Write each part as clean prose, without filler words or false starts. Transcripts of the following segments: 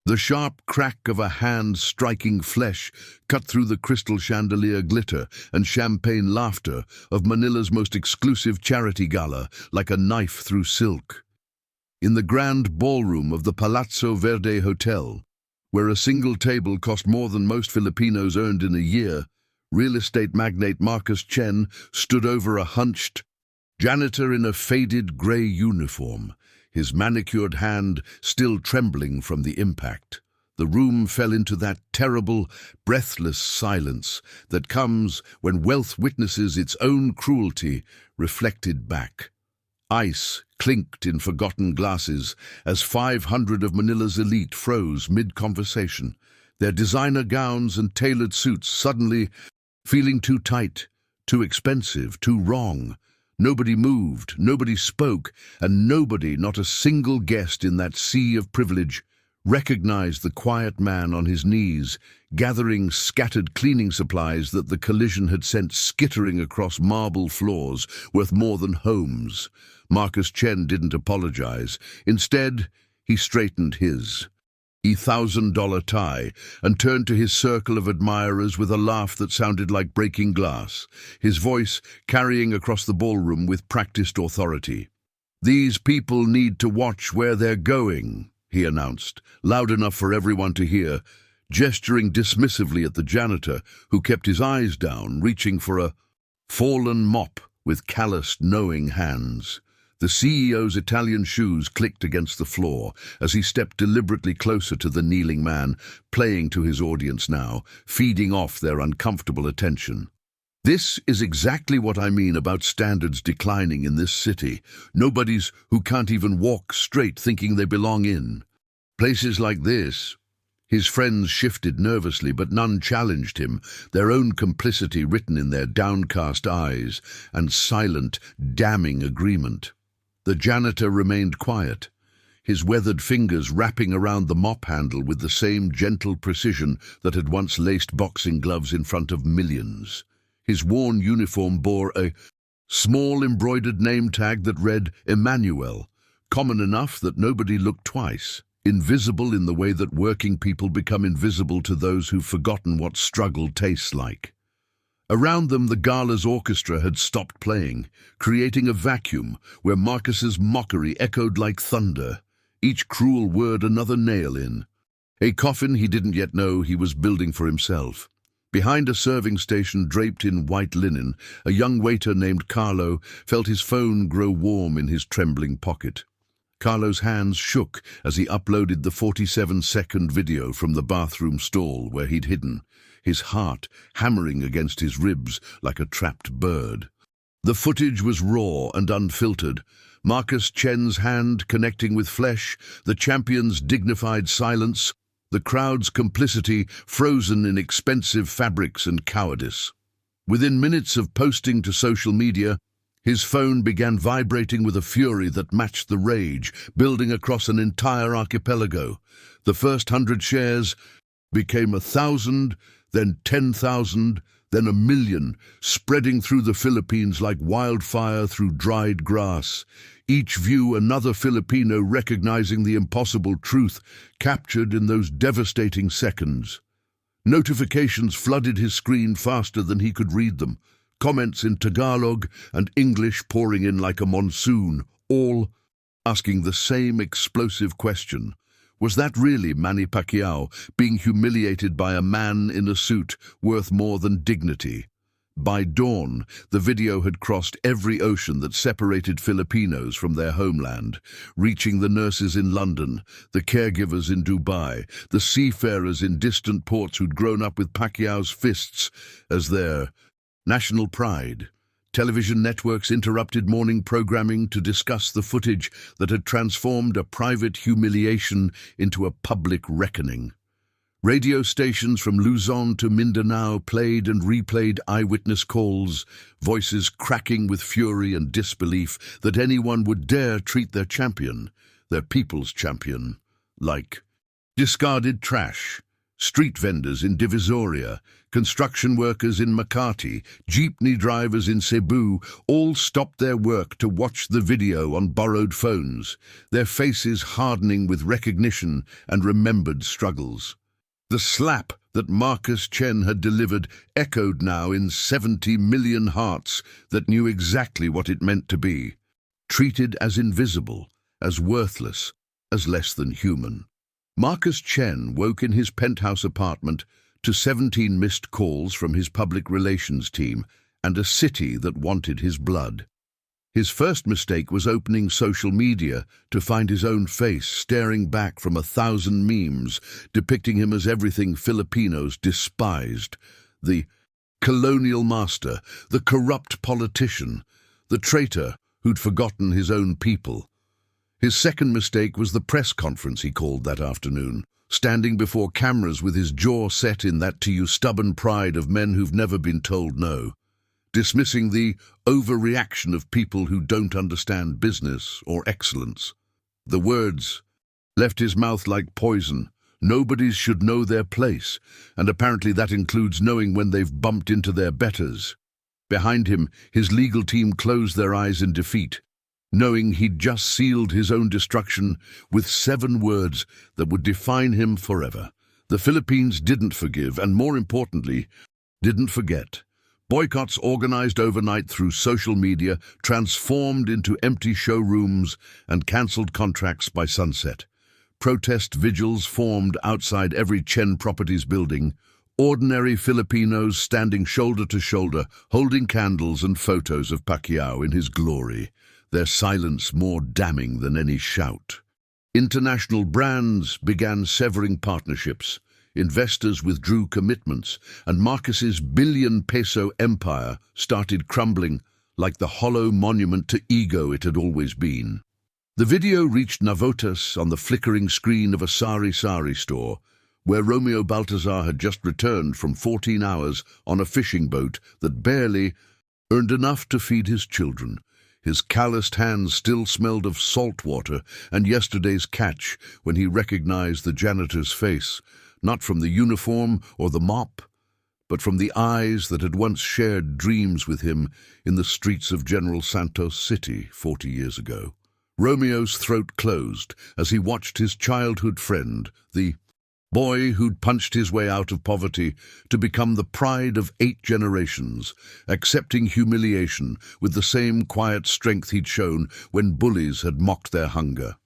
The sharp crack of a hand striking flesh cut through the crystal chandelier glitter and champagne laughter of Manila's most exclusive charity gala like a knife through silk. In the grand ballroom of the Palazzo Verde Hotel, where a single table cost more than most Filipinos earned in a year, real estate magnate Marcus Chen stood over a hunched janitor in a faded grey uniform, his manicured hand still trembling from the impact. The room fell into that terrible, breathless silence that comes when wealth witnesses its own cruelty reflected back. Ice clinked in forgotten glasses as 500 of Manila's elite froze mid-conversation, their designer gowns and tailored suits suddenly feeling too tight, too expensive, too wrong. Nobody moved, nobody spoke, and nobody, not a single guest in that sea of privilege, recognized the quiet man on his knees, gathering scattered cleaning supplies that the collision had sent skittering across marble floors worth more than homes. Marcus Chen didn't apologize. Instead, he straightened his $1,000 tie and turned to his circle of admirers with a laugh that sounded like breaking glass, his voice carrying across the ballroom with practiced authority. "These people need to watch where they're going," he announced, loud enough for everyone to hear, gesturing dismissively at the janitor, who kept his eyes down, reaching for a fallen mop with calloused, knowing hands. The CEO's Italian shoes clicked against the floor as he stepped deliberately closer to the kneeling man, playing to his audience now, feeding off their uncomfortable attention. "This is exactly what I mean about standards declining in this city. Nobodies who can't even walk straight thinking they belong in places like this." His friends shifted nervously, but none challenged him, their own complicity written in their downcast eyes and silent, damning agreement. The janitor remained quiet, his weathered fingers wrapping around the mop handle with the same gentle precision that had once laced boxing gloves in front of millions. His worn uniform bore a small embroidered name tag that read Emmanuel, common enough that nobody looked twice, invisible in the way that working people become invisible to those who've forgotten what struggle tastes like. Around them, the gala's orchestra had stopped playing, creating a vacuum where Marcus's mockery echoed like thunder, each cruel word another nail in. A coffin he didn't yet know he was building for himself. Behind a serving station draped in white linen, a young waiter named Carlo felt his phone grow warm in his trembling pocket. Carlo's hands shook as he uploaded the 47-second video from the bathroom stall where he'd hidden, his heart hammering against his ribs like a trapped bird. The footage was raw and unfiltered, Marcus Chen's hand connecting with flesh, the champion's dignified silence, the crowd's complicity frozen in expensive fabrics and cowardice. Within minutes of posting to social media, his phone began vibrating with a fury that matched the rage, building across an entire archipelago. The first 100 shares became 1,000, then 10,000, then 1,000,000, spreading through the Philippines like wildfire through dried grass. Each view another Filipino recognizing the impossible truth captured in those devastating seconds. Notifications flooded his screen faster than he could read them, comments in Tagalog and English pouring in like a monsoon, all asking the same explosive question. Was that really Manny Pacquiao being humiliated by a man in a suit worth more than dignity? By dawn, the video had crossed every ocean that separated Filipinos from their homeland, reaching the nurses in London, the caregivers in Dubai, the seafarers in distant ports who'd grown up with Pacquiao's fists as their national pride. Television networks interrupted morning programming to discuss the footage that had transformed a private humiliation into a public reckoning. Radio stations from Luzon to Mindanao played and replayed eyewitness calls, voices cracking with fury and disbelief that anyone would dare treat their champion, their people's champion, like discarded trash. Street vendors in Divisoria, construction workers in Makati, jeepney drivers in Cebu all stopped their work to watch the video on borrowed phones, their faces hardening with recognition and remembered struggles. The slap that Marcus Chen had delivered echoed now in 70 million hearts that knew exactly what it meant to be, treated as invisible, as worthless, as less than human. Marcus Chen woke in his penthouse apartment to 17 missed calls from his public relations team and a city that wanted his blood. His first mistake was opening social media to find his own face staring back from 1,000 memes depicting him as everything Filipinos despised: the colonial master, the corrupt politician, the traitor who'd forgotten his own people. His second mistake was the press conference he called that afternoon, standing before cameras with his jaw set in that to you stubborn pride of men who've never been told no, dismissing the overreaction of people who don't understand business or excellence. The words left his mouth like poison. Nobody should know their place, and apparently that includes knowing when they've bumped into their betters. Behind him, his legal team closed their eyes in defeat, knowing he'd just sealed his own destruction with 7 words that would define him forever. The Philippines didn't forgive, and more importantly, didn't forget. Boycotts organized overnight through social media transformed into empty showrooms and cancelled contracts by sunset. Protest vigils formed outside every Chen Properties building, ordinary Filipinos standing shoulder to shoulder, holding candles and photos of Pacquiao in his glory, their silence more damning than any shout. International brands began severing partnerships, investors withdrew commitments, and Marcus's billion-peso empire started crumbling like the hollow monument to ego it had always been. The video reached Navotas on the flickering screen of a sari-sari store, where Romeo Baltazar had just returned from 14 hours on a fishing boat that barely earned enough to feed his children. His calloused hands still smelled of salt water and yesterday's catch when he recognized the janitor's face, not from the uniform or the mop, but from the eyes that had once shared dreams with him in the streets of General Santos City 40 years ago. Romeo's throat closed as he watched his childhood friend, the boy who'd punched his way out of poverty to become the pride of 8 generations, accepting humiliation with the same quiet strength he'd shown when bullies had mocked their hunger.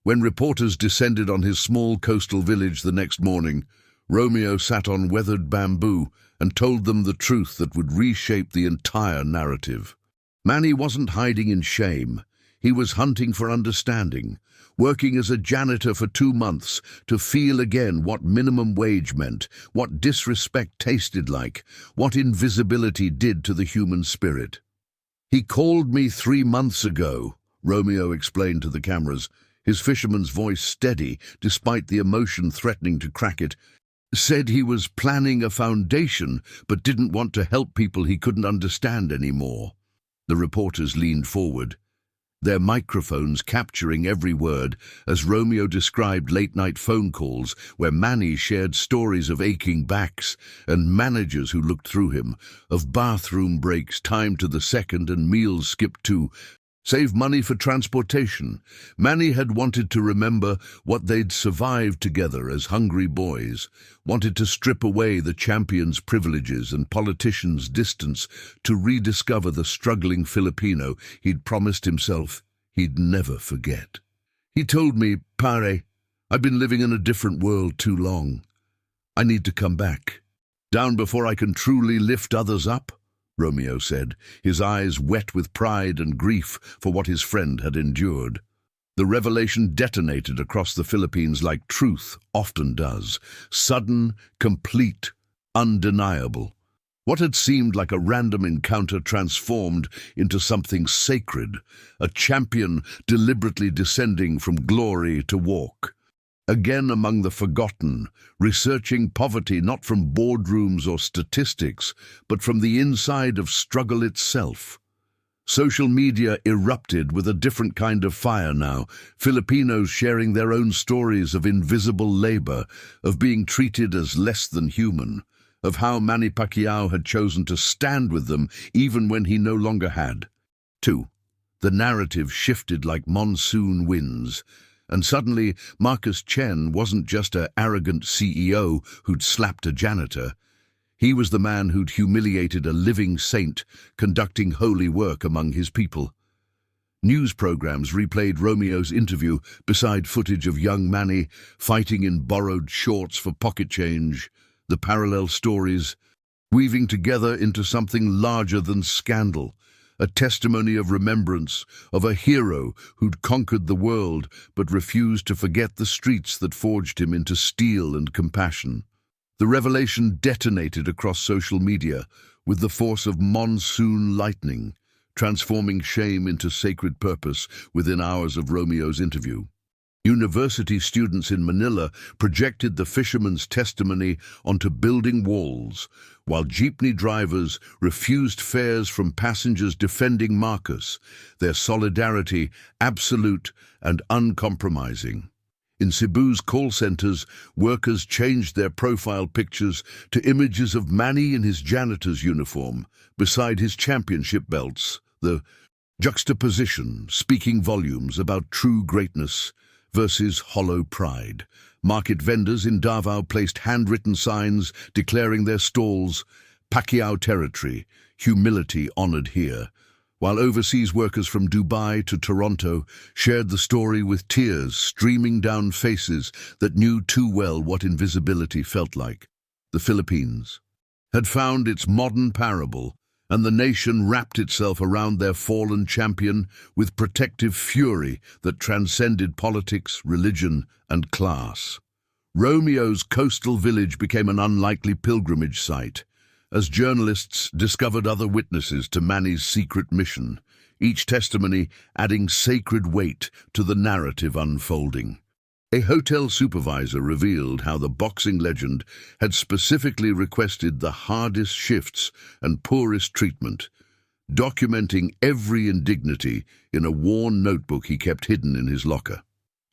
When reporters descended on his small coastal village the next morning, Romeo sat on weathered bamboo and told them the truth that would reshape the entire narrative. Manny wasn't hiding in shame. He was hunting for understanding, working as a janitor for 2 months to feel again what minimum wage meant, what disrespect tasted like, what invisibility did to the human spirit. "He called me 3 months ago," Romeo explained to the cameras, his fisherman's voice steady despite the emotion threatening to crack it. "Said he was planning a foundation but didn't want to help people he couldn't understand anymore." The reporters leaned forward, their microphones capturing every word as Romeo described late-night phone calls where Manny shared stories of aching backs and managers who looked through him, of bathroom breaks timed to the second and meals skipped to save money for transportation. Manny had wanted to remember what they'd survived together as hungry boys, wanted to strip away the champion's privileges and politician's distance to rediscover the struggling Filipino he'd promised himself he'd never forget. "He told me, 'Pare, I've been living in a different world too long. I need to come back. Down before I can truly lift others up,'" Romeo said, his eyes wet with pride and grief for what his friend had endured. The revelation detonated across the Philippines like truth often does, sudden, complete, undeniable. What had seemed like a random encounter transformed into something sacred, a champion deliberately descending from glory to walk. Again among the forgotten, researching poverty not from boardrooms or statistics, but from the inside of struggle itself. Social media erupted with a different kind of fire now, Filipinos sharing their own stories of invisible labor, of being treated as less than human, of how Manny Pacquiao had chosen to stand with them even when he no longer had. 2. The narrative shifted like monsoon winds, and suddenly Marcus Chen wasn't just an arrogant CEO who'd slapped a janitor. He was the man who'd humiliated a living saint, conducting holy work among his people. News programs replayed Romeo's interview beside footage of young Manny fighting in borrowed shorts for pocket change, the parallel stories weaving together into something larger than scandal, a testimony of remembrance, of a hero who'd conquered the world but refused to forget the streets that forged him into steel and compassion. The revelation detonated across social media with the force of monsoon lightning, transforming shame into sacred purpose within hours of Romeo's interview. University students in Manila projected the fisherman's testimony onto building walls, while jeepney drivers refused fares from passengers defending Marcus, their solidarity absolute and uncompromising. In Cebu's call centers, workers changed their profile pictures to images of Manny in his janitor's uniform, beside his championship belts, the juxtaposition speaking volumes about true greatness versus hollow pride. Market vendors in Davao placed handwritten signs declaring their stalls Pacquiao territory, humility honored here, while overseas workers from Dubai to Toronto shared the story with tears streaming down faces that knew too well what invisibility felt like. The Philippines had found its modern parable, and the nation wrapped itself around their fallen champion with protective fury that transcended politics, religion, and class. Romeo's coastal village became an unlikely pilgrimage site, as journalists discovered other witnesses to Manny's secret mission, each testimony adding sacred weight to the narrative unfolding. A hotel supervisor revealed how the boxing legend had specifically requested the hardest shifts and poorest treatment, documenting every indignity in a worn notebook he kept hidden in his locker.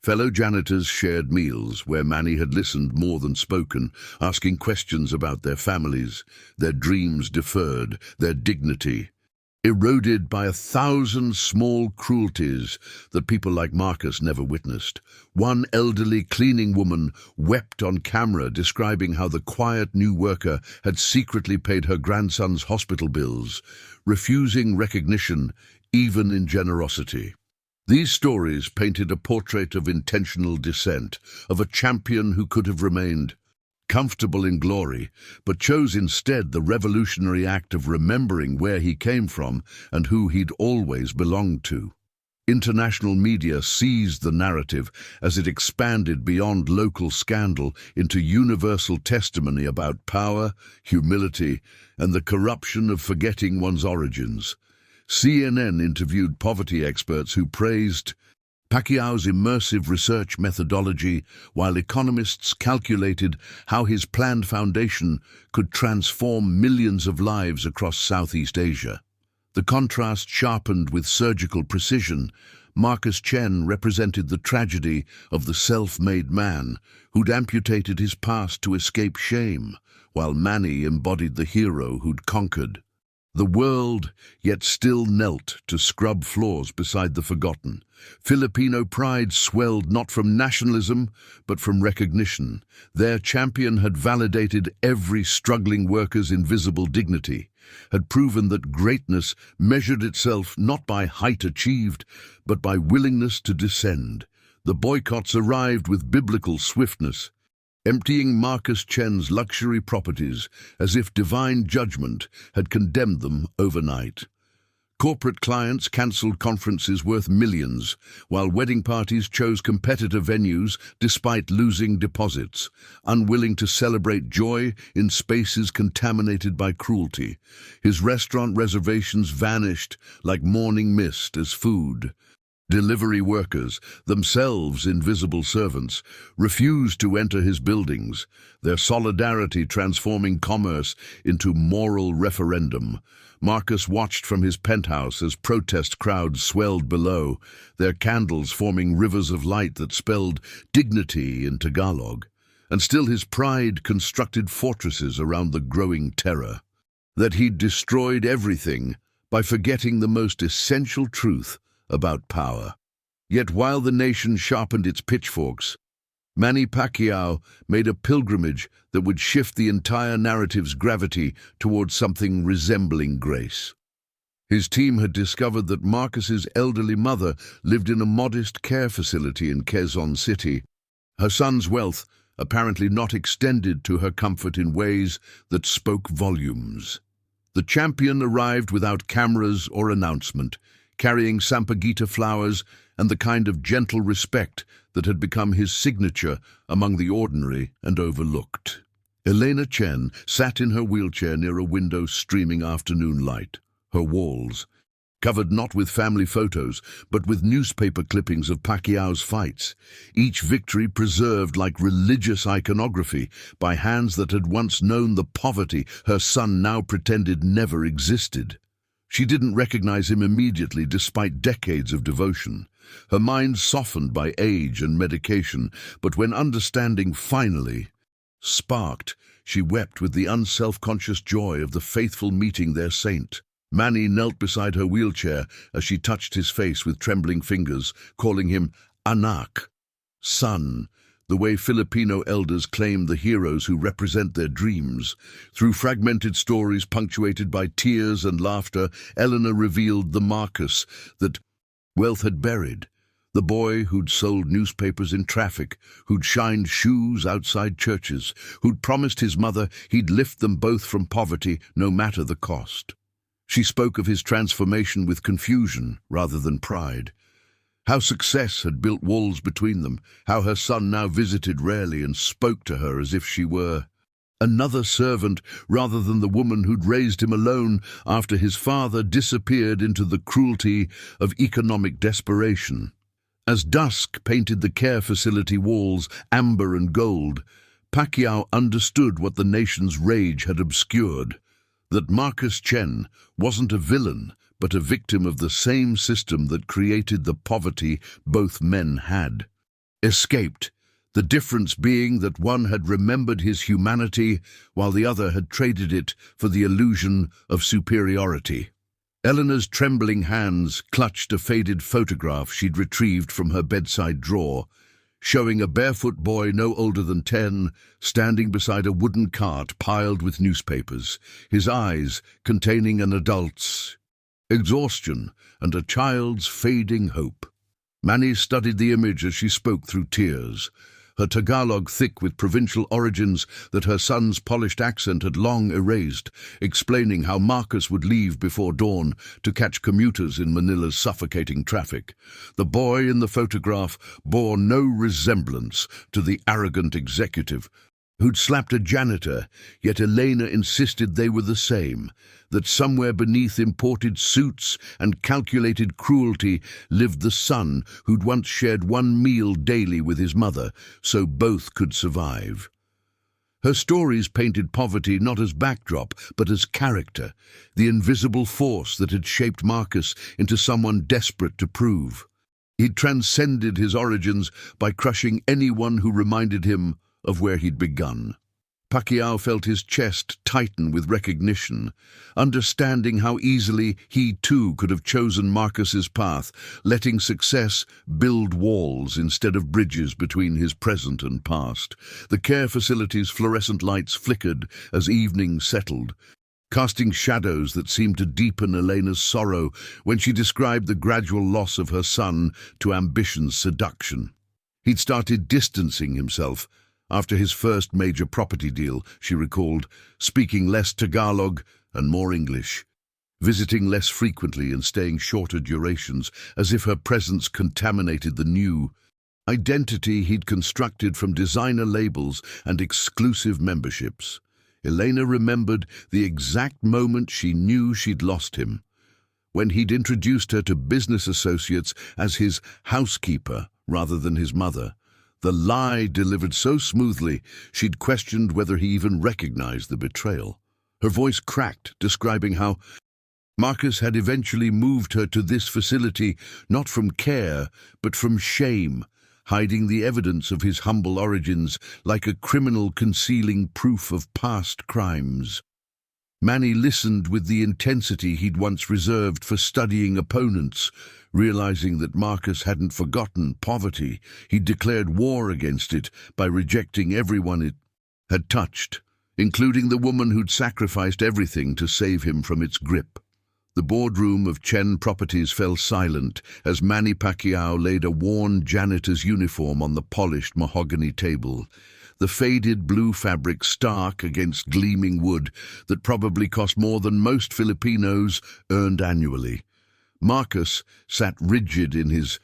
Fellow janitors shared meals where Manny had listened more than spoken, asking questions about their families, their dreams deferred, their dignity, eroded by 1,000 small cruelties that people like Marcus never witnessed. One elderly cleaning woman wept on camera, describing how the quiet new worker had secretly paid her grandson's hospital bills, refusing recognition even in generosity. These stories painted a portrait of intentional dissent, of a champion who could have remained comfortable in glory, but chose instead the revolutionary act of remembering where he came from and who he'd always belonged to. International media seized the narrative as it expanded beyond local scandal into universal testimony about power, humility, and the corruption of forgetting one's origins. CNN interviewed poverty experts who praised Pacquiao's immersive research methodology, while economists calculated how his planned foundation could transform millions of lives across Southeast Asia. The contrast sharpened with surgical precision. Marcus Chen represented the tragedy of the self-made man who'd amputated his past to escape shame, while Manny embodied the hero who'd conquered the world, yet still knelt to scrub floors beside the forgotten. Filipino pride swelled not from nationalism, but from recognition. Their champion had validated every struggling worker's invisible dignity, had proven that greatness measured itself not by height achieved, but by willingness to descend. The boycotts arrived with biblical swiftness, emptying Marcus Chen's luxury properties as if divine judgment had condemned them overnight. Corporate clients cancelled conferences worth millions, while wedding parties chose competitor venues despite losing deposits, unwilling to celebrate joy in spaces contaminated by cruelty. His restaurant reservations vanished like morning mist as food Delivery workers, themselves invisible servants, refused to enter his buildings, their solidarity transforming commerce into moral referendum. Marcus watched from his penthouse as protest crowds swelled below, their candles forming rivers of light that spelled dignity in Tagalog. And still his pride constructed fortresses around the growing terror. That he'd destroyed everything by forgetting the most essential truth about power. Yet while the nation sharpened its pitchforks, Manny Pacquiao made a pilgrimage that would shift the entire narrative's gravity towards something resembling grace. His team had discovered that Marcus's elderly mother lived in a modest care facility in Quezon City. Her son's wealth apparently not extended to her comfort in ways that spoke volumes. The champion arrived without cameras or announcement, carrying sampaguita flowers and the kind of gentle respect that had become his signature among the ordinary and overlooked. Elena Chen sat in her wheelchair near a window streaming afternoon light, her walls covered not with family photos, but with newspaper clippings of Pacquiao's fights, each victory preserved like religious iconography by hands that had once known the poverty her son now pretended never existed. She didn't recognize him immediately despite decades of devotion. Her mind softened by age and medication, but when understanding finally sparked, she wept with the unself-conscious joy of the faithful meeting their saint. Manny knelt beside her wheelchair as she touched his face with trembling fingers, calling him anak, son, the way Filipino elders claim the heroes who represent their dreams. Through fragmented stories punctuated by tears and laughter, Eleanor revealed the Marcus that wealth had buried, the boy who'd sold newspapers in traffic, who'd shined shoes outside churches, who'd promised his mother he'd lift them both from poverty no matter the cost. She spoke of his transformation with confusion rather than pride. How success had built walls between them, how her son now visited rarely and spoke to her as if she were another servant rather than the woman who'd raised him alone after his father disappeared into the cruelty of economic desperation. As dusk painted the care facility walls amber and gold, Pacquiao understood what the nation's rage had obscured. That Marcus Chen wasn't a villain, but a victim of the same system that created the poverty both men had. Escaped, the difference being that one had remembered his humanity while the other had traded it for the illusion of superiority. Eleanor's trembling hands clutched a faded photograph she'd retrieved from her bedside drawer, showing a barefoot boy no older than 10, standing beside a wooden cart piled with newspapers, his eyes containing an adult's exhaustion and a child's fading hope. Manny studied the image as she spoke through tears, her Tagalog thick with provincial origins that her son's polished accent had long erased, explaining how Marcus would leave before dawn to catch commuters in Manila's suffocating traffic. The boy in the photograph bore no resemblance to the arrogant executive who'd slapped a janitor, yet Elena insisted they were the same, that somewhere beneath imported suits and calculated cruelty lived the son who'd once shared one meal daily with his mother, so both could survive. Her stories painted poverty not as backdrop, but as character, the invisible force that had shaped Marcus into someone desperate to prove. He'd transcended his origins by crushing anyone who reminded him of where he'd begun. Pacquiao felt his chest tighten with recognition, understanding how easily he too could have chosen Marcus's path, letting success build walls instead of bridges between his present and past. The care facility's fluorescent lights flickered as evening settled, casting shadows that seemed to deepen Elena's sorrow when she described the gradual loss of her son to ambition's seduction. He'd started distancing himself after his first major property deal, she recalled, speaking less Tagalog and more English, visiting less frequently and staying shorter durations, as if her presence contaminated the new identity he'd constructed from designer labels and exclusive memberships. Elena remembered the exact moment she knew she'd lost him, when he'd introduced her to business associates as his housekeeper rather than his mother. The lie delivered so smoothly, she'd questioned whether he even recognized the betrayal. Her voice cracked, describing how Marcus had eventually moved her to this facility not from care, but from shame, hiding the evidence of his humble origins like a criminal concealing proof of past crimes. Manny listened with the intensity he'd once reserved for studying opponents. Realizing that Marcus hadn't forgotten poverty, he'd declared war against it by rejecting everyone it had touched, including the woman who'd sacrificed everything to save him from its grip. The boardroom of Chen Properties fell silent as Manny Pacquiao laid a worn janitor's uniform on the polished mahogany table, the faded blue fabric stark against gleaming wood that probably cost more than most Filipinos earned annually. Marcus sat rigid in his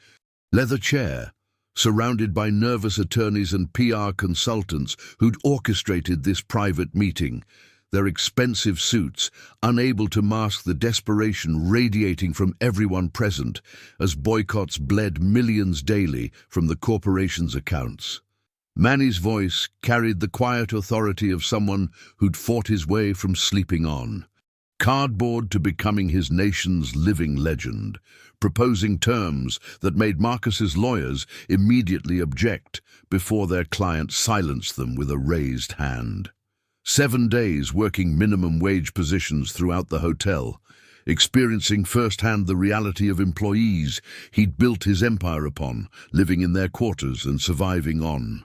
leather chair, surrounded by nervous attorneys and PR consultants who'd orchestrated this private meeting, their expensive suits unable to mask the desperation radiating from everyone present as boycotts bled millions daily from the corporation's accounts. Manny's voice carried the quiet authority of someone who'd fought his way from sleeping on cardboard to becoming his nation's living legend, proposing terms that made Marcus's lawyers immediately object before their client silenced them with a raised hand. 7 days working minimum wage positions throughout the hotel, experiencing firsthand the reality of employees he'd built his empire upon, living in their quarters and surviving on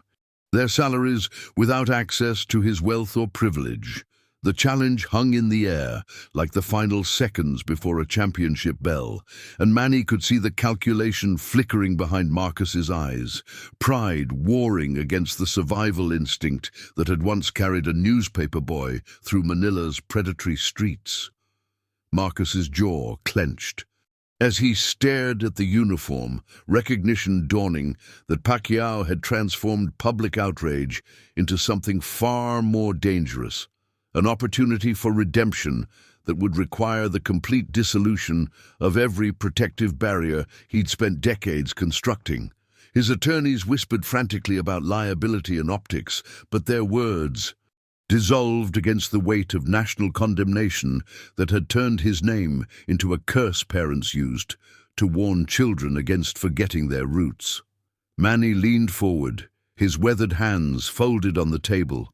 their salaries without access to his wealth or privilege. The challenge hung in the air, like the final seconds before a championship bell, and Manny could see the calculation flickering behind Marcus's eyes, pride warring against the survival instinct that had once carried a newspaper boy through Manila's predatory streets. Marcus's jaw clenched. As he stared at the uniform, recognition dawning that Pacquiao had transformed public outrage into something far more dangerous, an opportunity for redemption that would require the complete dissolution of every protective barrier he'd spent decades constructing. His attorneys whispered frantically about liability and optics, but their words dissolved against the weight of national condemnation that had turned his name into a curse parents used to warn children against forgetting their roots. Manny leaned forward, his weathered hands folded on the table,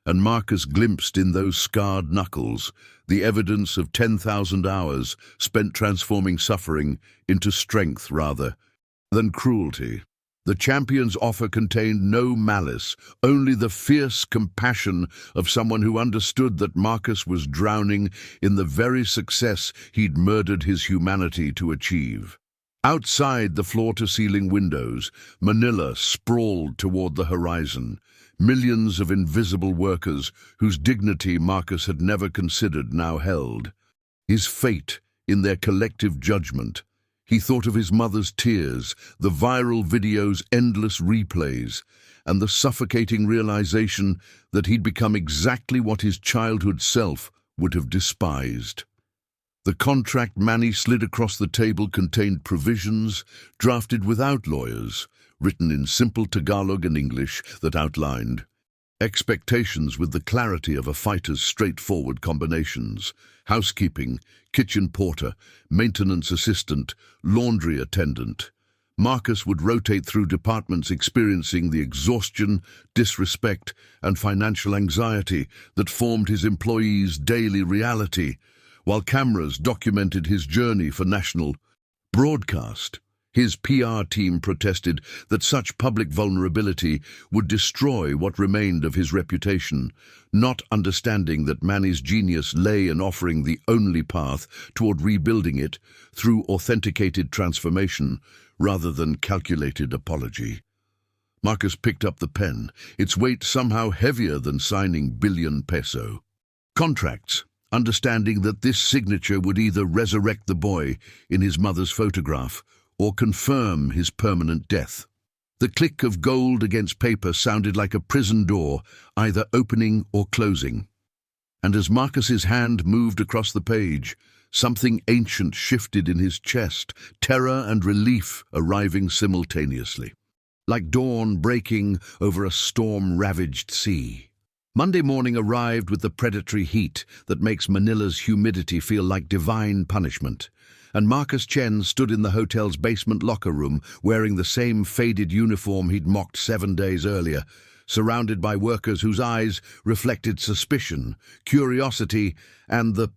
and Marcus glimpsed in those scarred knuckles the evidence of 10,000 hours spent transforming suffering into strength rather than cruelty. The champion's offer contained no malice, only the fierce compassion of someone who understood that Marcus was drowning in the very success he'd murdered his humanity to achieve. Outside the floor-to-ceiling windows, Manila sprawled toward the horizon. Millions of invisible workers whose dignity Marcus had never considered now held his fate in their collective judgment. He thought of his mother's tears, the viral video's endless replays, and the suffocating realization that he'd become exactly what his childhood self would have despised. The contract Manny slid across the table contained provisions drafted without lawyers, written in simple Tagalog and English that outlined expectations with the clarity of a fighter's straightforward combinations: housekeeping, kitchen porter, maintenance assistant, laundry attendant. Marcus would rotate through departments experiencing the exhaustion, disrespect, and financial anxiety that formed his employees' daily reality, while cameras documented his journey for national broadcast. His PR team protested that such public vulnerability would destroy what remained of his reputation, not understanding that Manny's genius lay in offering the only path toward rebuilding it through authenticated transformation rather than calculated apology. Marcus picked up the pen, its weight somehow heavier than signing billion-peso contracts, understanding that this signature would either resurrect the boy in his mother's photograph or confirm his permanent death. The click of gold against paper sounded like a prison door, either opening or closing. And as Marcus's hand moved across the page, Something ancient shifted in his chest, terror and relief arriving simultaneously, like dawn breaking over a storm-ravaged sea. Monday morning arrived with the predatory heat that makes Manila's humidity feel like divine punishment, and Marcus Chen stood in the hotel's basement locker room wearing the same faded uniform he'd mocked 7 days earlier, surrounded by workers whose eyes reflected suspicion, curiosity, and the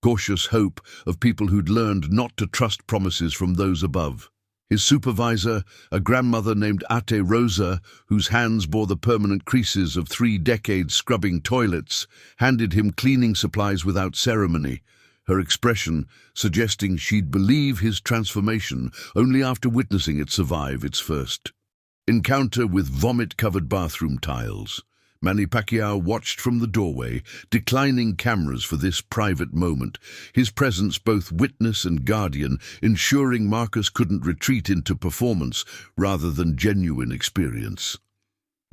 cautious hope of people who'd learned not to trust promises from those above. His supervisor, a grandmother named Ate Rosa, whose hands bore the permanent creases of 3 decades scrubbing toilets, handed him cleaning supplies without ceremony, her expression suggesting she'd believe his transformation only after witnessing it survive its first encounter with vomit-covered bathroom tiles. Manny Pacquiao watched from the doorway, declining cameras for this private moment, his presence both witness and guardian, ensuring Marcus couldn't retreat into performance rather than genuine experience.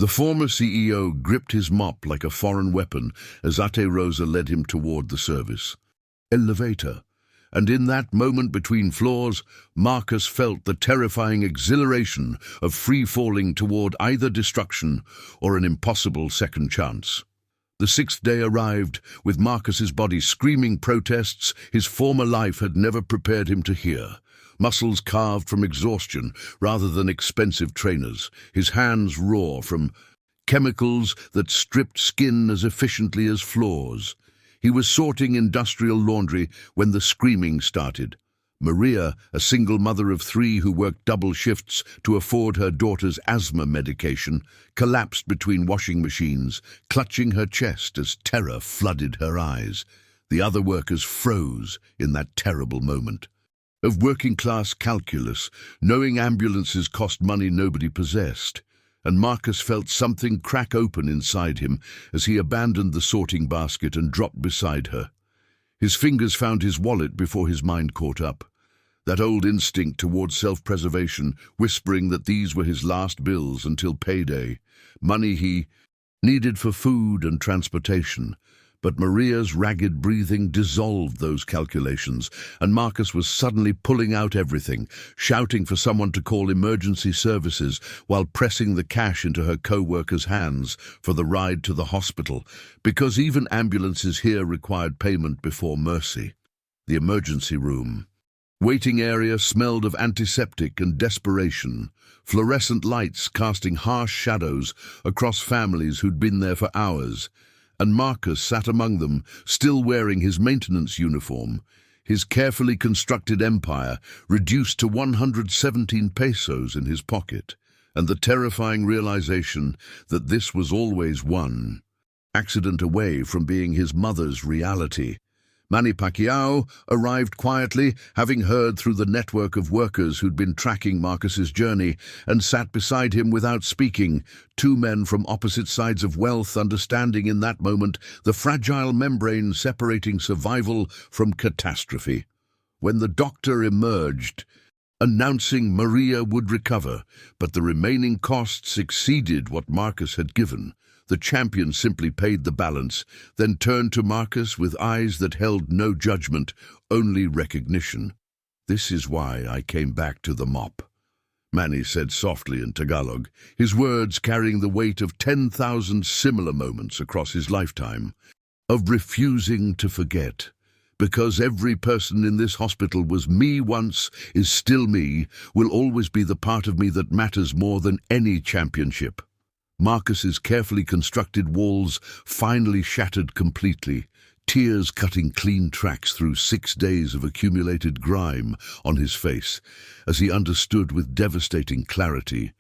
The former CEO gripped his mop like a foreign weapon as Ate Rosa led him toward the service elevator. And in that moment between floors, Marcus felt the terrifying exhilaration of free-falling toward either destruction or an impossible second chance. The 6th day arrived, with Marcus's body screaming protests his former life had never prepared him to hear. Muscles carved from exhaustion rather than expensive trainers, his hands raw from chemicals that stripped skin as efficiently as floors. He was sorting industrial laundry when the screaming started. Maria, a single mother of 3 who worked double shifts to afford her daughter's asthma medication, collapsed between washing machines, clutching her chest as terror flooded her eyes. The other workers froze in that terrible moment. Of working-class calculus, knowing ambulances cost money nobody possessed, and Marcus felt something crack open inside him as he abandoned the sorting basket and dropped beside her. His fingers found his wallet before his mind caught up. That old instinct towards self-preservation, whispering that these were his last bills until payday, money he needed for food and transportation. But Maria's ragged breathing dissolved those calculations, and Marcus was suddenly pulling out everything, shouting for someone to call emergency services while pressing the cash into her co-worker's hands for the ride to the hospital, because even ambulances here required payment before mercy. The emergency room. Waiting area smelled of antiseptic and desperation, fluorescent lights casting harsh shadows across families who'd been there for hours. And Marcus sat among them, still wearing his maintenance uniform, his carefully constructed empire reduced to 117 pesos in his pocket, and the terrifying realization that this was always one accident away from being his mother's reality. Manny Pacquiao arrived quietly, having heard through the network of workers who'd been tracking Marcus's journey, and sat beside him without speaking, 2 men from opposite sides of wealth, understanding in that moment the fragile membrane separating survival from catastrophe. When the doctor emerged, announcing Maria would recover, but the remaining costs exceeded what Marcus had given, the champion simply paid the balance, then turned to Marcus with eyes that held no judgment, only recognition. "This is why I came back to the mop," Manny said softly in Tagalog, his words carrying the weight of 10,000 similar moments across his lifetime, of refusing to forget. Because every person in this hospital was me once, is still me, will always be the part of me that matters more than any championship. Marcus's carefully constructed walls finally shattered completely, tears cutting clean tracks through 6 days of accumulated grime on his face, as he understood with devastating clarity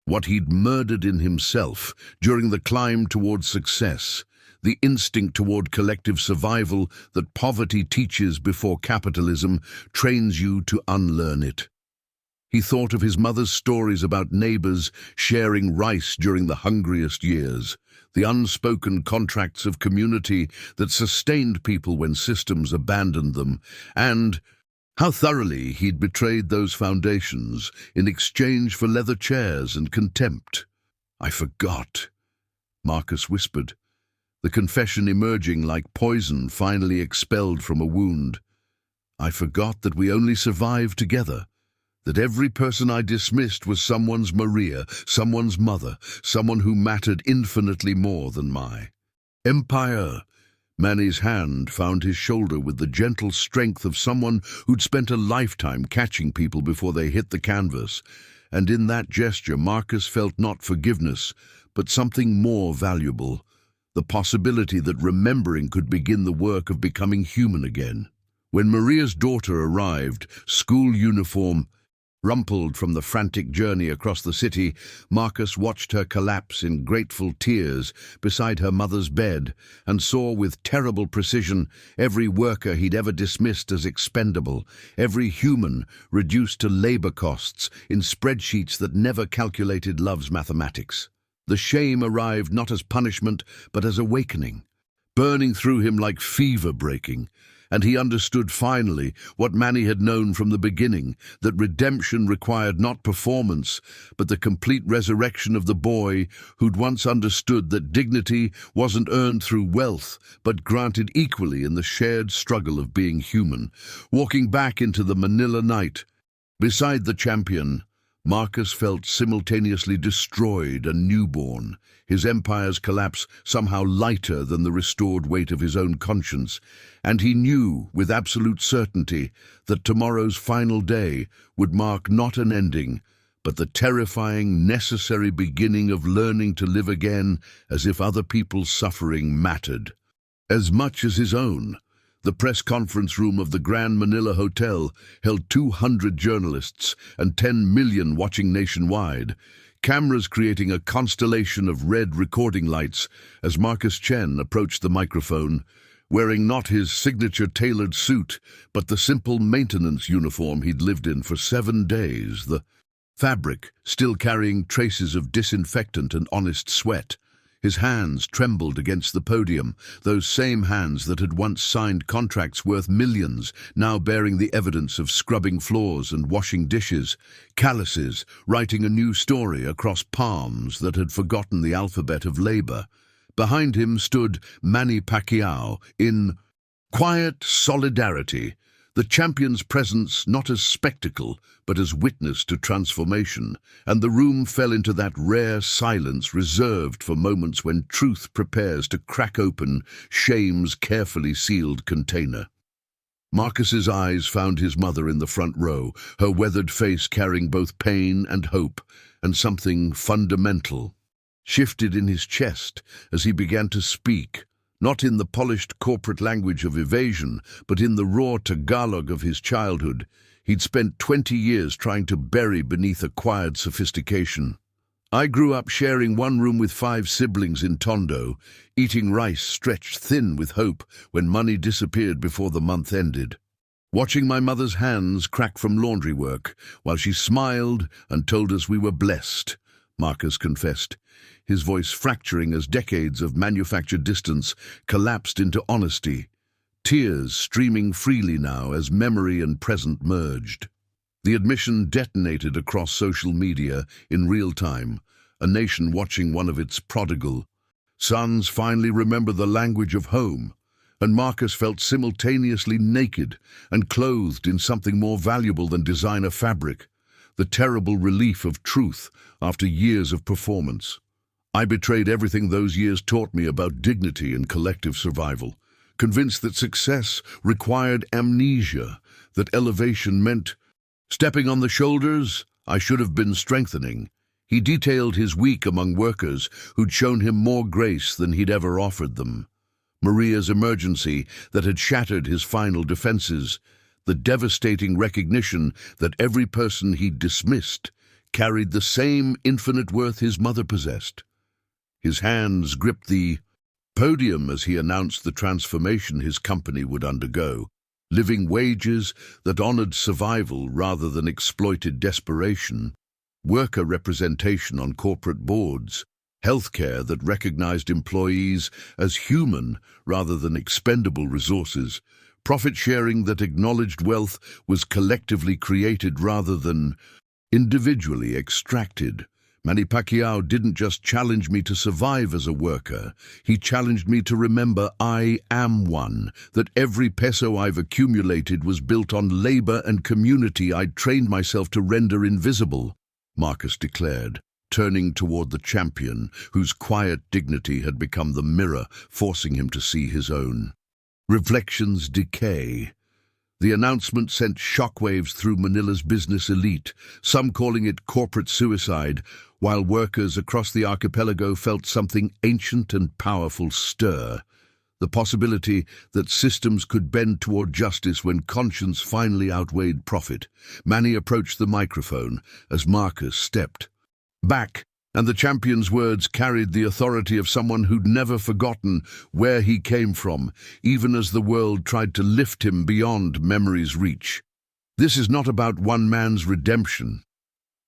what he'd murdered in himself during the climb toward success, the instinct toward collective survival that poverty teaches before capitalism trains you to unlearn it. He thought of his mother's stories about neighbors sharing rice during the hungriest years, the unspoken contracts of community that sustained people when systems abandoned them, and how thoroughly he'd betrayed those foundations in exchange for leather chairs and contempt. "I forgot," Marcus whispered, the confession emerging like poison finally expelled from a wound. I forgot that we only survived together, that every person I dismissed was someone's Maria, someone's mother, someone who mattered infinitely more than my empire. Manny's hand found his shoulder with the gentle strength of someone who'd spent a lifetime catching people before they hit the canvas, and in that gesture Marcus felt not forgiveness, but something more valuable, the possibility that remembering could begin the work of becoming human again. When Maria's daughter arrived, school uniform rumpled from the frantic journey across the city, Marcus watched her collapse in grateful tears beside her mother's bed and saw with terrible precision every worker he'd ever dismissed as expendable, every human reduced to labor costs in spreadsheets that never calculated love's mathematics. The shame arrived not as punishment but as awakening, burning through him like fever breaking. And he understood finally what Manny had known from the beginning, that redemption required not performance, but the complete resurrection of the boy who'd once understood that dignity wasn't earned through wealth, but granted equally in the shared struggle of being human. Walking back into the Manila night, beside the champion, Marcus felt simultaneously destroyed and newborn, his empire's collapse somehow lighter than the restored weight of his own conscience, and he knew with absolute certainty that tomorrow's final day would mark not an ending, but the terrifying, necessary beginning of learning to live again as if other people's suffering mattered as much as his own. The press conference room of the Grand Manila Hotel held 200 journalists and 10 million watching nationwide, cameras creating a constellation of red recording lights as Marcus Chen approached the microphone, wearing not his signature tailored suit, but the simple maintenance uniform he'd lived in for 7 days, the fabric still carrying traces of disinfectant and honest sweat. His hands trembled against the podium, those same hands that had once signed contracts worth millions, now bearing the evidence of scrubbing floors and washing dishes, calluses writing a new story across palms that had forgotten the alphabet of labor. Behind him stood Manny Pacquiao in quiet solidarity, the champion's presence not as spectacle, but as witness to transformation, and the room fell into that rare silence reserved for moments when truth prepares to crack open shame's carefully sealed container. Marcus's eyes found his mother in the front row, her weathered face carrying both pain and hope, and something fundamental shifted in his chest as he began to speak, not in the polished corporate language of evasion, but in the raw Tagalog of his childhood. He'd spent 20 years trying to bury beneath acquired sophistication. I grew up sharing one room with 5 siblings in Tondo, eating rice stretched thin with hope when money disappeared before the month ended. Watching my mother's hands crack from laundry work, while she smiled and told us we were blessed, Marcus confessed, his voice fracturing as decades of manufactured distance collapsed into honesty, tears streaming freely now as memory and present merged. The admission detonated across social media in real time, a nation watching one of its prodigal sons finally remember the language of home, and Marcus felt simultaneously naked and clothed in something more valuable than designer fabric, the terrible relief of truth after years of performance. I betrayed everything those years taught me about dignity and collective survival, convinced that success required amnesia, that elevation meant stepping on the shoulders I should have been strengthening. He detailed his week among workers who'd shown him more grace than he'd ever offered them. Maria's emergency that had shattered his final defenses, the devastating recognition that every person he'd dismissed carried the same infinite worth his mother possessed. His hands gripped the podium as he announced the transformation his company would undergo, living wages that honored survival rather than exploited desperation, worker representation on corporate boards, healthcare that recognized employees as human rather than expendable resources, profit sharing that acknowledged wealth was collectively created rather than individually extracted, Manny Pacquiao didn't just challenge me to survive as a worker, he challenged me to remember I am one, that every peso I've accumulated was built on labor and community I'd trained myself to render invisible, Marcus declared, turning toward the champion, whose quiet dignity had become the mirror, forcing him to see his own. Reflections decay. The announcement sent shockwaves through Manila's business elite, some calling it corporate suicide, while workers across the archipelago felt something ancient and powerful stir. The possibility that systems could bend toward justice when conscience finally outweighed profit. Manny approached the microphone as Marcus stepped back, and the champion's words carried the authority of someone who'd never forgotten where he came from, even as the world tried to lift him beyond memory's reach. This is not about one man's redemption,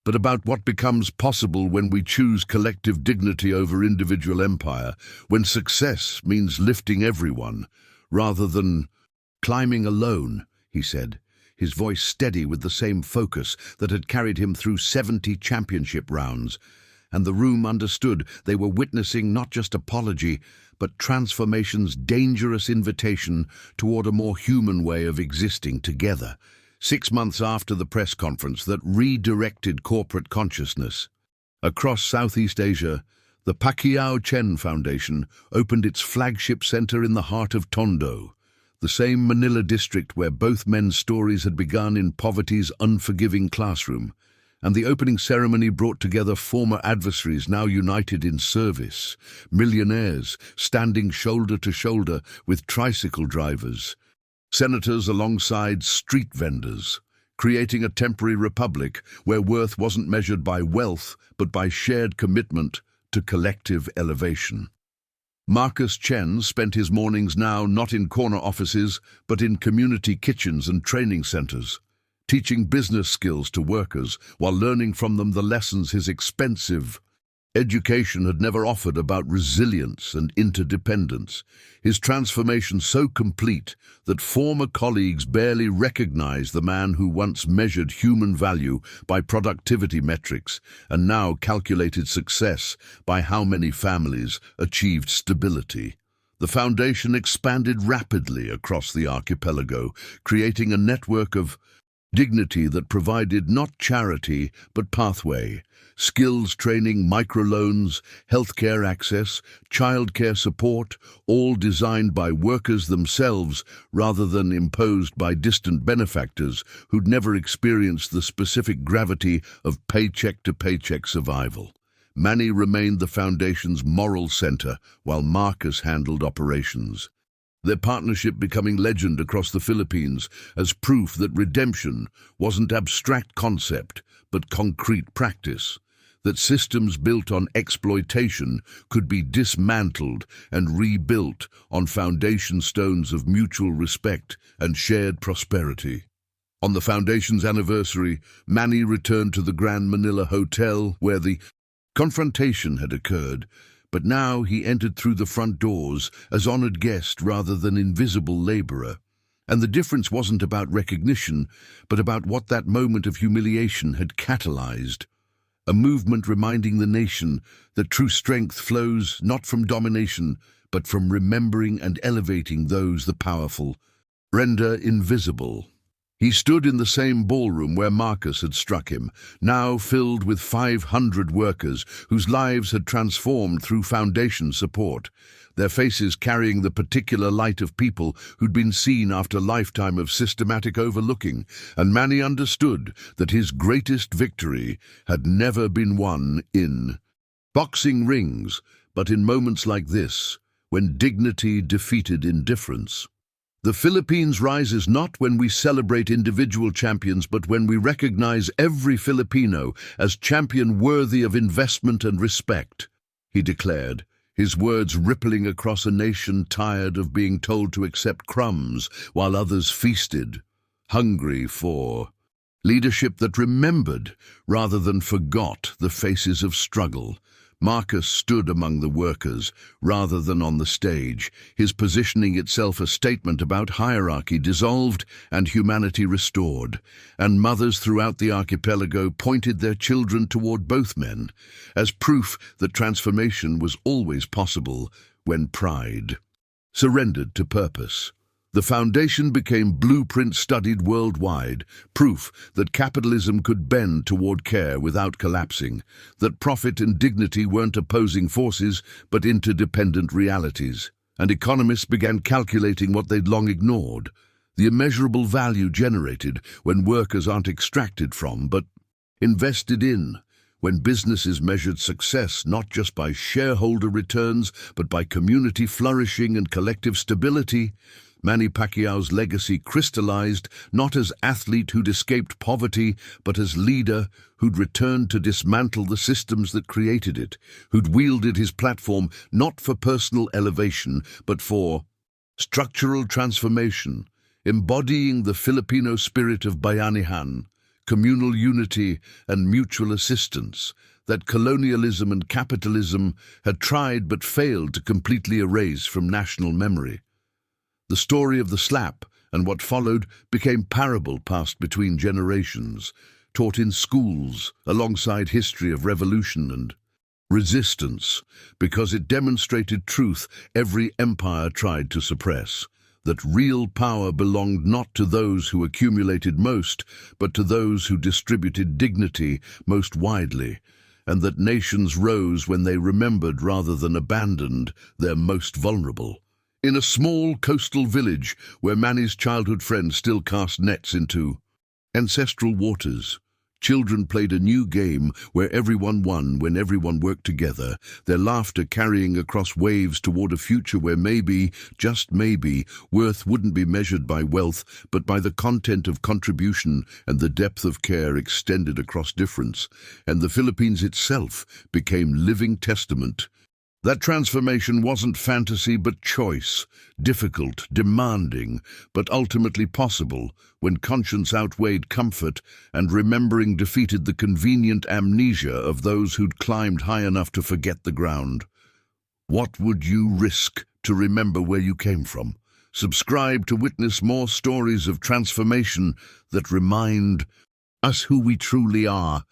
but about what becomes possible when we choose collective dignity over individual empire, when success means lifting everyone, rather than climbing alone, he said, his voice steady with the same focus that had carried him through 70 championship rounds. And the room understood they were witnessing not just apology, but transformation's dangerous invitation toward a more human way of existing together. 6 months after the press conference that redirected corporate consciousness, across Southeast Asia, the Pacquiao Chen Foundation opened its flagship center in the heart of Tondo, the same Manila district where both men's stories had begun in poverty's unforgiving classroom. And the opening ceremony brought together former adversaries now united in service, millionaires standing shoulder to shoulder with tricycle drivers, senators alongside street vendors, creating a temporary republic where worth wasn't measured by wealth but by shared commitment to collective elevation. Marcus Chen spent his mornings now not in corner offices but in community kitchens and training centers, teaching business skills to workers while learning from them the lessons his expensive education had never offered about resilience and interdependence. His transformation so complete that former colleagues barely recognized the man who once measured human value by productivity metrics and now calculated success by how many families achieved stability. The foundation expanded rapidly across the archipelago, creating a network of dignity that provided not charity but pathway, skills training, microloans, healthcare access, childcare support, all designed by workers themselves rather than imposed by distant benefactors who'd never experienced the specific gravity of paycheck-to-paycheck survival. Manny remained the foundation's moral center while Marcus handled operations, their partnership becoming legend across the Philippines as proof that redemption wasn't abstract concept but concrete practice, that systems built on exploitation could be dismantled and rebuilt on foundation stones of mutual respect and shared prosperity. On the foundation's anniversary, Manny returned to the Grand Manila Hotel where the confrontation had occurred, but now he entered through the front doors as honored guest rather than invisible laborer. And the difference wasn't about recognition, but about what that moment of humiliation had catalyzed. A movement reminding the nation that true strength flows not from domination, but from remembering and elevating those the powerful render invisible. He stood in the same ballroom where Marcus had struck him, now filled with 500 workers whose lives had transformed through foundation support, their faces carrying the particular light of people who'd been seen after a lifetime of systematic overlooking, and Manny understood that his greatest victory had never been won in boxing rings, but in moments like this, when dignity defeated indifference. The Philippines rises not when we celebrate individual champions, but when we recognize every Filipino as champion worthy of investment and respect, he declared, his words rippling across a nation tired of being told to accept crumbs while others feasted, hungry for leadership that remembered rather than forgot the faces of struggle. Marcus stood among the workers, rather than on the stage, his positioning itself a statement about hierarchy dissolved and humanity restored, and mothers throughout the archipelago pointed their children toward both men, as proof that transformation was always possible when pride surrendered to purpose. The foundation became blueprint studied worldwide, proof that capitalism could bend toward care without collapsing, that profit and dignity weren't opposing forces but interdependent realities. And economists began calculating what they'd long ignored, the immeasurable value generated when workers aren't extracted from but invested in, when businesses measured success not just by shareholder returns but by community flourishing and collective stability. Manny Pacquiao's legacy crystallized not as athlete who'd escaped poverty, but as leader who'd returned to dismantle the systems that created it, who'd wielded his platform not for personal elevation, but for structural transformation, embodying the Filipino spirit of bayanihan, communal unity and mutual assistance, that colonialism and capitalism had tried but failed to completely erase from national memory. The story of the SLAP and what followed became parable passed between generations, taught in schools alongside history of revolution and resistance, because it demonstrated truth every empire tried to suppress, that real power belonged not to those who accumulated most, but to those who distributed dignity most widely, and that nations rose when they remembered rather than abandoned their most vulnerable. In a small coastal village where Manny's childhood friends still cast nets into ancestral waters, children played a new game where everyone won when everyone worked together, their laughter carrying across waves toward a future where maybe, just maybe, worth wouldn't be measured by wealth but by the content of contribution and the depth of care extended across difference, and the Philippines itself became living testament. That transformation wasn't fantasy but choice, difficult, demanding, but ultimately possible when conscience outweighed comfort and remembering defeated the convenient amnesia of those who'd climbed high enough to forget the ground. What would you risk to remember where you came from? Subscribe to witness more stories of transformation that remind us who we truly are.